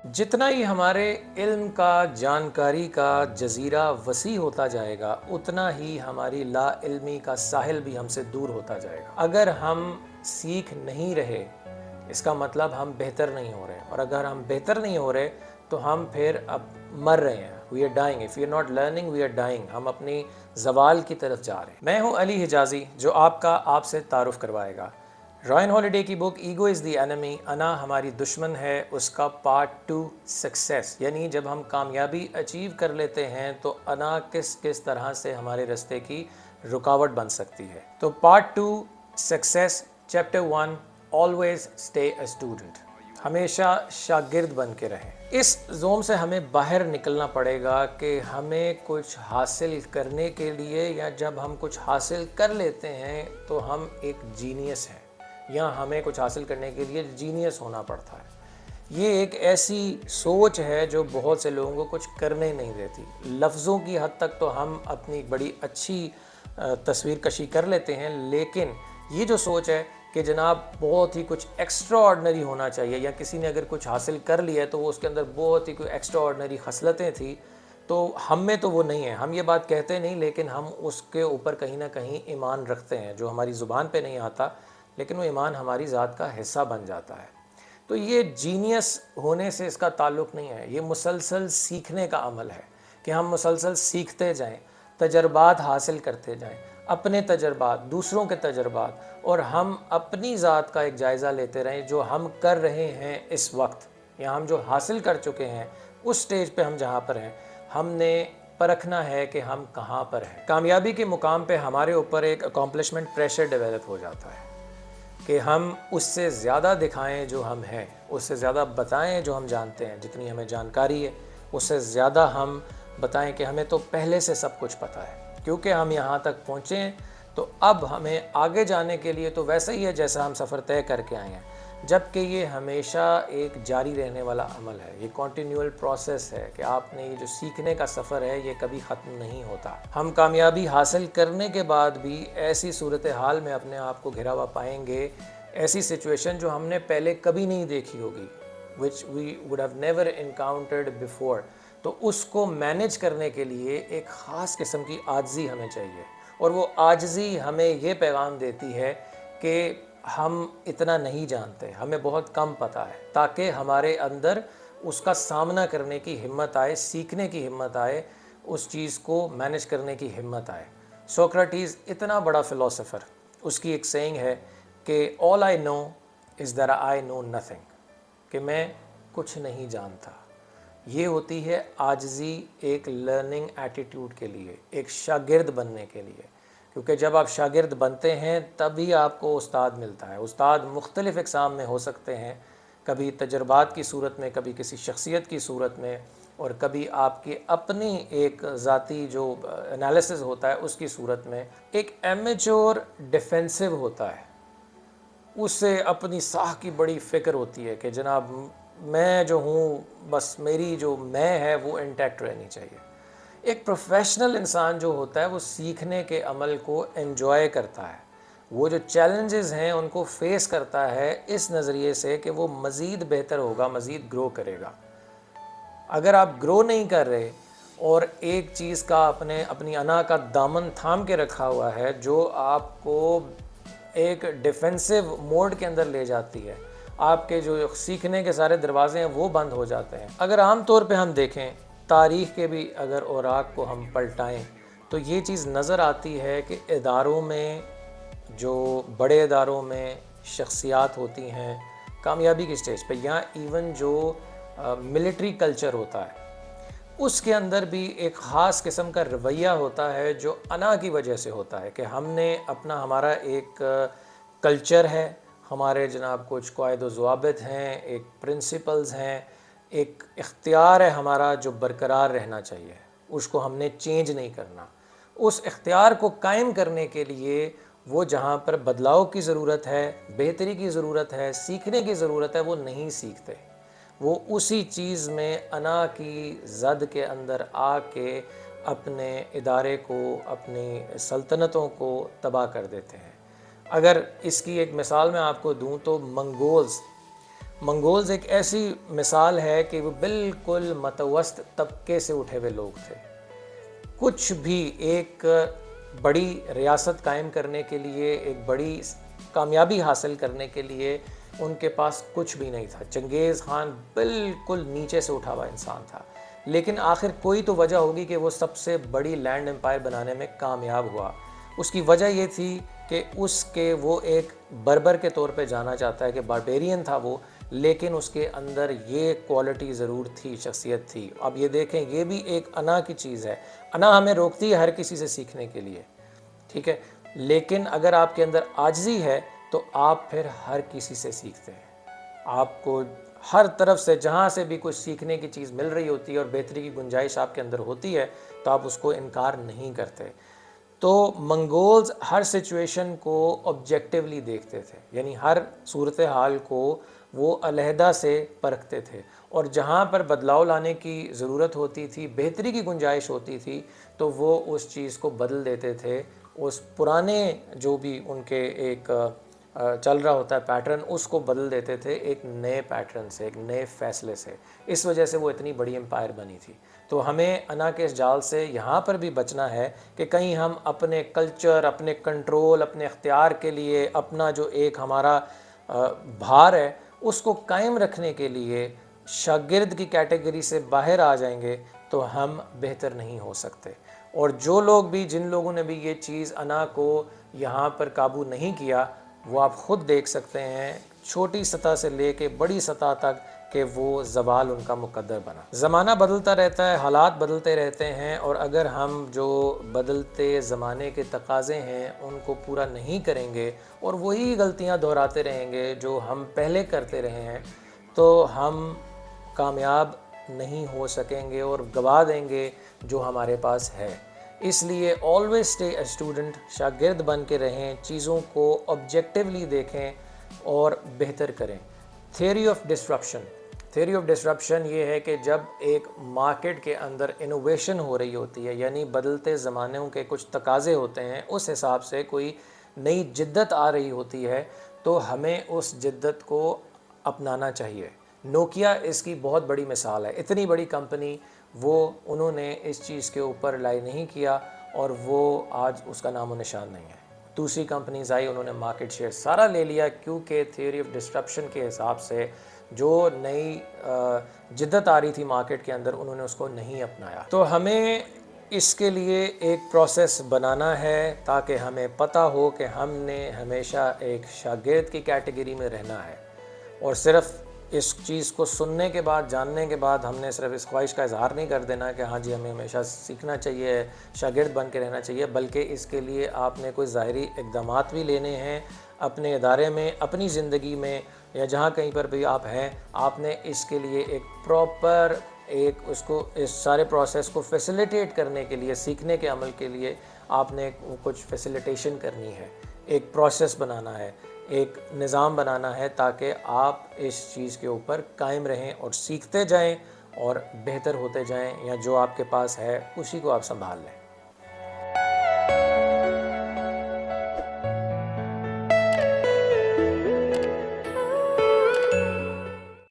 جتنا ہی ہمارے علم کا، جانکاری کا جزیرہ وسیع ہوتا جائے گا، اتنا ہی ہماری لا علمی کا ساحل بھی ہم سے دور ہوتا جائے گا۔ اگر ہم سیکھ نہیں رہے، اس کا مطلب ہم بہتر نہیں ہو رہے، اور اگر ہم بہتر نہیں ہو رہے تو ہم پھر اب مر رہے ہیں۔ We are dying. If we are not learning, we are dying. ہم اپنی زوال کی طرف جا رہے ہیں۔ میں ہوں علی حجازی، جو آپ سے تعارف کروائے گا۔ رائن ہالیڈے کی بک ایگو از دی انیمی، انا ہماری دشمن ہے، اس کا پارٹ 2 سکسیس، یعنی جب ہم کامیابی اچیو کر لیتے ہیں تو انا کس طرح سے ہمارے راستے کی رکاوٹ بن سکتی ہے۔ تو part 2 success, chapter 1، always stay a student, ہمیشہ شاگرد بن کے رہیں۔ اس زوم سے ہمیں باہر نکلنا پڑے گا کہ ہمیں کچھ حاصل کرنے کے لیے، یا جب ہم کچھ حاصل کر لیتے ہیں تو ہم ایک جینیس ہیں، یا ہمیں کچھ حاصل کرنے کے لیے جینیس ہونا پڑتا ہے۔ یہ ایک ایسی سوچ ہے جو بہت سے لوگوں کو کچھ کرنے نہیں دیتی۔ لفظوں کی حد تک تو ہم اپنی بڑی اچھی تصویر کشی کر لیتے ہیں، لیکن یہ جو سوچ ہے کہ جناب بہت ہی کچھ ایکسٹرا آرڈنری ہونا چاہیے، یا کسی نے اگر کچھ حاصل کر لیا ہے تو وہ اس کے اندر بہت ہی کوئی ایکسٹرا آرڈنری خصلتیں تھیں، تو ہم میں تو وہ نہیں ہے۔ ہم یہ بات کہتے نہیں، لیکن ہم اس کے اوپر کہیں نہ کہیں ایمان رکھتے ہیں، جو ہماری زبان پہ نہیں آتا، لیکن وہ ایمان ہماری ذات کا حصہ بن جاتا ہے۔ تو یہ جینیس ہونے سے اس کا تعلق نہیں ہے، یہ مسلسل سیکھنے کا عمل ہے کہ ہم مسلسل سیکھتے جائیں، تجربات حاصل کرتے جائیں، اپنے تجربات، دوسروں کے تجربات، اور ہم اپنی ذات کا ایک جائزہ لیتے رہیں، جو ہم کر رہے ہیں اس وقت، یا ہم جو حاصل کر چکے ہیں اس سٹیج پہ ہم جہاں پر ہیں، ہم نے پرکھنا ہے کہ ہم کہاں پر ہیں۔ کامیابی کے مقام پہ ہمارے اوپر ایک اکامپلشمنٹ پریشر ڈیولپ ہو جاتا ہے کہ ہم اس سے زیادہ دکھائیں جو ہم ہیں، اس سے زیادہ بتائیں جو ہم جانتے ہیں، جتنی ہمیں جانکاری ہے اس سے زیادہ ہم بتائیں کہ ہمیں تو پہلے سے سب کچھ پتہ ہے، کیونکہ ہم یہاں تک پہنچے ہیں۔ تو اب ہمیں آگے جانے کے لیے تو ویسا ہی ہے جیسا ہم سفر طے کر کے آئے ہیں، جبکہ یہ ہمیشہ ایک جاری رہنے والا عمل ہے، یہ کنٹینیول پروسیس ہے کہ آپ نے یہ جو سیکھنے کا سفر ہے یہ کبھی ختم نہیں ہوتا۔ ہم کامیابی حاصل کرنے کے بعد بھی ایسی صورتحال میں اپنے آپ کو گھرا ہوا پائیں گے، ایسی سچویشن جو ہم نے پہلے کبھی نہیں دیکھی ہوگی، which we would have never encountered before۔ تو اس کو مینیج کرنے کے لیے ایک خاص قسم کی عاجزی ہمیں چاہیے، اور وہ عاجزی ہمیں یہ پیغام دیتی ہے کہ ہم اتنا نہیں جانتے، ہمیں بہت کم پتہ ہے، تاکہ ہمارے اندر اس کا سامنا کرنے کی ہمت آئے، سیکھنے کی ہمت آئے، اس چیز کو مینیج کرنے کی ہمت آئے۔ سوکریٹیز اتنا بڑا فلاسفر، اس کی ایک سینگ ہے کہ all I know is that I know nothing، کہ میں کچھ نہیں جانتا۔ یہ ہوتی ہے عاجزی ایک لرننگ ایٹیٹیوڈ کے لیے، ایک شاگرد بننے کے لیے، کیونکہ جب آپ شاگرد بنتے ہیں تبھی آپ کو استاد ملتا ہے۔ استاد مختلف اقسام میں ہو سکتے ہیں، کبھی تجربات کی صورت میں، کبھی کسی شخصیت کی صورت میں، اور کبھی آپ کی اپنی ایک ذاتی جو انالیسز ہوتا ہے اس کی صورت میں۔ ایک ایمیچور ڈیفینسو ہوتا ہے، اس سے اپنی ساہ کی بڑی فکر ہوتی ہے کہ جناب میں جو ہوں، بس میری جو میں ہے وہ انٹیکٹ رہنی چاہیے۔ ایک پروفیشنل انسان جو ہوتا ہے وہ سیکھنے کے عمل کو انجوائے کرتا ہے، وہ جو چیلنجز ہیں ان کو فیس کرتا ہے اس نظریے سے کہ وہ مزید بہتر ہوگا، مزید گرو کرے گا۔ اگر آپ گرو نہیں کر رہے اور ایک چیز کا اپنی انا کا دامن تھام کے رکھا ہوا ہے جو آپ کو ایک ڈیفینسو موڈ کے اندر لے جاتی ہے، آپ کے جو سیکھنے کے سارے دروازے ہیں وہ بند ہو جاتے ہیں۔ اگر عام طور پہ ہم دیکھیں تاریخ کے بھی اگر اوراق کو ہم پلٹائیں تو یہ چیز نظر آتی ہے کہ اداروں میں، جو بڑے اداروں میں شخصیات ہوتی ہیں کامیابی کی سٹیج پہ، یا ایون جو ملٹری کلچر ہوتا ہے، اس کے اندر بھی ایک خاص قسم کا رویہ ہوتا ہے جو انا کی وجہ سے ہوتا ہے، کہ ہم نے ہمارا ایک کلچر ہے، ہمارے جناب کچھ قواعد و ضوابط ہیں، ایک پرنسپلز ہیں، ایک اختیار ہے ہمارا جو برقرار رہنا چاہیے، اس کو ہم نے چینج نہیں کرنا۔ اس اختیار کو قائم کرنے کے لیے وہ جہاں پر بدلاؤ کی ضرورت ہے، بہتری کی ضرورت ہے، سیکھنے کی ضرورت ہے، وہ نہیں سیکھتے۔ وہ اسی چیز میں انا کی زد کے اندر آ کے اپنے ادارے کو، اپنی سلطنتوں کو تباہ کر دیتے ہیں۔ اگر اس کی ایک مثال میں آپ کو دوں تو منگولز ایک ایسی مثال ہے کہ وہ بالکل متوسط طبقے سے اٹھے ہوئے لوگ تھے. کچھ بھی ایک بڑی ریاست قائم کرنے کے لیے، ایک بڑی کامیابی حاصل کرنے کے لیے ان کے پاس کچھ بھی نہیں تھا. چنگیز خان بالکل نیچے سے اٹھا ہوا انسان تھا، لیکن آخر کوئی تو وجہ ہوگی کہ وہ سب سے بڑی لینڈ امپائر بنانے میں کامیاب ہوا. اس کی وجہ یہ تھی کہ وہ ایک بربر کے طور پہ جانا چاہتا ہے کہ باربیرین تھا وہ، لیکن اس کے اندر یہ کوالٹی ضرور تھی، شخصیت تھی. اب یہ دیکھیں، یہ بھی ایک انا کی چیز ہے. انا ہمیں روکتی ہے ہر کسی سے سیکھنے کے لیے، ٹھیک ہے، لیکن اگر آپ کے اندر عاجزی ہے تو آپ پھر ہر کسی سے سیکھتے ہیں. آپ کو ہر طرف سے جہاں سے بھی کچھ سیکھنے کی چیز مل رہی ہوتی ہے اور بہتری کی گنجائش آپ کے اندر ہوتی ہے تو آپ اس کو انکار نہیں کرتے. تو منگولز ہر سچویشن کو آبجیکٹیولی دیکھتے تھے، یعنی ہر صورتحال کو وہ علیحدہ سے پرکھتے تھے، اور جہاں پر بدلاؤ لانے کی ضرورت ہوتی تھی، بہتری کی گنجائش ہوتی تھی، تو وہ اس چیز کو بدل دیتے تھے. اس پرانے جو بھی ان کے ایک چل رہا ہوتا ہے پیٹرن، اس کو بدل دیتے تھے ایک نئے پیٹرن سے، ایک نئے فیصلے سے. اس وجہ سے وہ اتنی بڑی امپائر بنی تھی. تو ہمیں انا کے اس جال سے یہاں پر بھی بچنا ہے کہ کہیں ہم اپنے کلچر، اپنے کنٹرول، اپنے اختیار کے لیے اپنا جو ایک ہمارا بھار ہے اس کو قائم رکھنے کے لیے شاگرد کی کیٹیگری سے باہر آ جائیں گے تو ہم بہتر نہیں ہو سکتے. اور جو لوگ بھی، جن لوگوں نے بھی یہ چیز انا کو یہاں پر قابو نہیں کیا، وہ آپ خود دیکھ سکتے ہیں چھوٹی سطح سے لے کے بڑی سطح تک کہ وہ زوال ان کا مقدر بنا. زمانہ بدلتا رہتا ہے، حالات بدلتے رہتے ہیں، اور اگر ہم جو بدلتے زمانے کے تقاضے ہیں ان کو پورا نہیں کریں گے اور وہی غلطیاں دہراتے رہیں گے جو ہم پہلے کرتے رہے ہیں تو ہم کامیاب نہیں ہو سکیں گے اور گوا دیں گے جو ہمارے پاس ہے. اس لیے آلویز اسٹے اے اسٹوڈنٹ، شاگرد بن کے رہیں، چیزوں کو آبجیکٹیولی دیکھیں اور بہتر کریں. تھیوری آف ڈسرپشن یہ ہے کہ جب ایک مارکیٹ کے اندر انوویشن ہو رہی ہوتی ہے، یعنی بدلتے زمانوں کے کچھ تقاضے ہوتے ہیں، اس حساب سے کوئی نئی جدت آ رہی ہوتی ہے تو ہمیں اس جدت کو اپنانا چاہیے. نوکیا اس کی بہت بڑی مثال ہے. اتنی بڑی کمپنی، انہوں نے اس چیز کے اوپر لائی نہیں کیا اور وہ آج اس کا نام و نشان نہیں ہے. دوسری کمپنیز آئی، انہوں نے مارکیٹ شیئر سارا لے لیا، کیونکہ تھیوری آف ڈسٹرپشن کے حساب سے جو نئی جدت آ رہی تھی مارکیٹ کے اندر انہوں نے اس کو نہیں اپنایا. تو ہمیں اس کے لیے ایک پروسیس بنانا ہے تاکہ ہمیں پتہ ہو کہ ہم نے ہمیشہ ایک شاگرد کی کیٹیگری میں رہنا ہے، اور صرف اس چیز کو سننے کے بعد، جاننے کے بعد ہم نے صرف اس خواہش کا اظہار نہیں کر دینا کہ ہاں جی ہمیں ہمیشہ سیکھنا چاہیے، شاگرد بن کے رہنا چاہیے، بلکہ اس کے لیے آپ نے کوئی ظاہری اقدامات بھی لینے ہیں اپنے ادارے میں، اپنی زندگی میں، یا جہاں کہیں پر بھی آپ ہیں. آپ نے اس کے لیے ایک پراپر اس سارے پروسیس کو فیسیلیٹیٹ کرنے کے لیے، سیکھنے کے عمل کے لیے آپ نے کچھ فیسیلیٹیشن کرنی ہے، ایک پروسیس بنانا ہے، ایک نظام بنانا ہے تاکہ آپ اس چیز کے اوپر قائم رہیں اور سیکھتے جائیں اور بہتر ہوتے جائیں، یا جو آپ کے پاس ہے اسی کو آپ سنبھال لیں.